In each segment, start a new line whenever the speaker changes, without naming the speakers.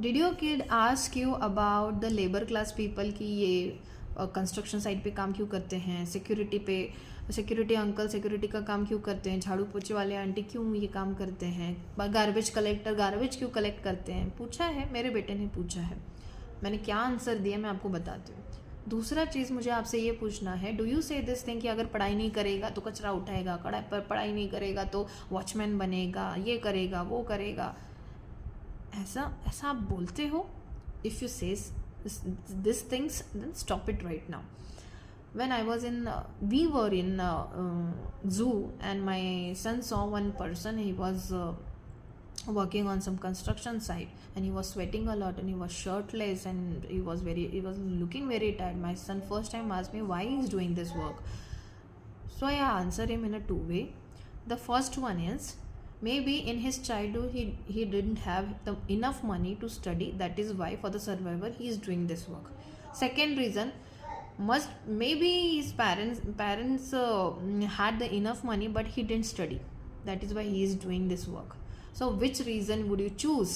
Did your kid ask you about the labour class people कि ये construction site पे काम क्यों करते हैं, सिक्योरिटी अंकल सिक्योरिटी का काम क्यों करते हैं, झाड़ू पोछे वाले आंटी क्यों ये काम करते हैं, गार्बेज कलेक्टर गार्बेज क्यों कलेक्ट करते हैं? पूछा है, मेरे बेटे ने पूछा है। मैंने क्या आंसर दिया मैं आपको बताती हूँ। दूसरा चीज़ मुझे आपसे ये पूछना है, do you say this thing कि अगर पढ़ाई नहीं करेगा तो कचरा उठाएगा, पढ़ाई नहीं करेगा तो वॉचमैन बनेगा, ये करेगा वो करेगा, ऐसा ऐसा आप बोलते हो? If you say this things then stop it right now. When I was in, we were in zoo, and my son saw one person. He was working on some construction site, and he was sweating a lot, and he was shirtless, and he was looking very tired. My son first time asked me why he is doing this work. So I answered him in a two way. The first one is, maybe in his childhood he didn't have enough money to study, that is why for the survival he is doing this work. Second reason, must maybe his parents had the enough money but he didn't study, that is why he is doing this work. So which reason would you choose?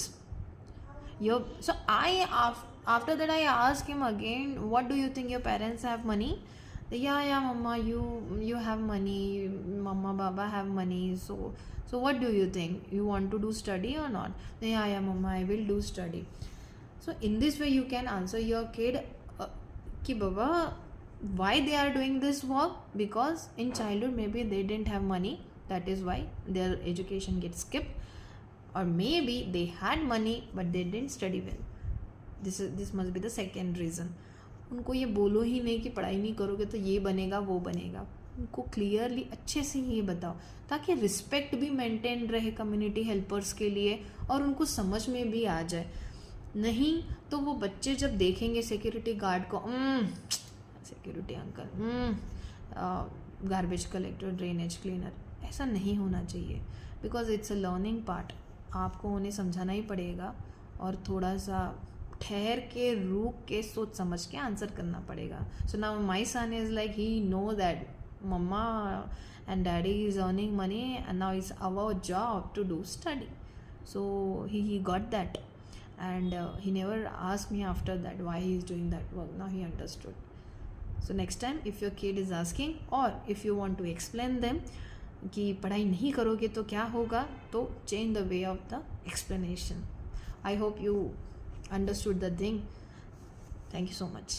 So after that I asked him again, what do you think, your parents have money? Yeah mama, you have money, mama baba have money, so what do you think, you want to do study or not? Yeah mama, I will do study. So in this way you can answer your kid कि बाबा why they are doing this work, because in childhood maybe they didn't have money, that is why their education gets skipped, or maybe they had money but they didn't study well. This must be the second reason. उनको ये बोलो ही नहीं कि पढ़ाई नहीं करोगे तो ये बनेगा वो बनेगा, उनको क्लियरली अच्छे से ये बताओ ताकि रिस्पेक्ट भी मेंटेन रहे कम्युनिटी हेल्पर्स के लिए और उनको समझ में भी आ जाए. नहीं तो वो बच्चे जब देखेंगे सिक्योरिटी गार्ड को, security uncle, garbage collector, drainage cleaner, ऐसा नहीं होना चाहिए, because it's a learning part. आपको उन्हें समझाना ही पड़ेगा और थोड़ा सा ठहर के रुक के सोच समझ के आंसर करना पड़ेगा. So now my son is like he know that mamma and daddy is earning money and now is our job to do study. So he got that. And he never asked me after that why he is doing that work. Now he understood. So next time if your kid is asking, or if you want to explain them कि पढ़ाई नहीं करोगे तो क्या होगा, तो change the way of the explanation. I hope you understood the thing. Thank you so much.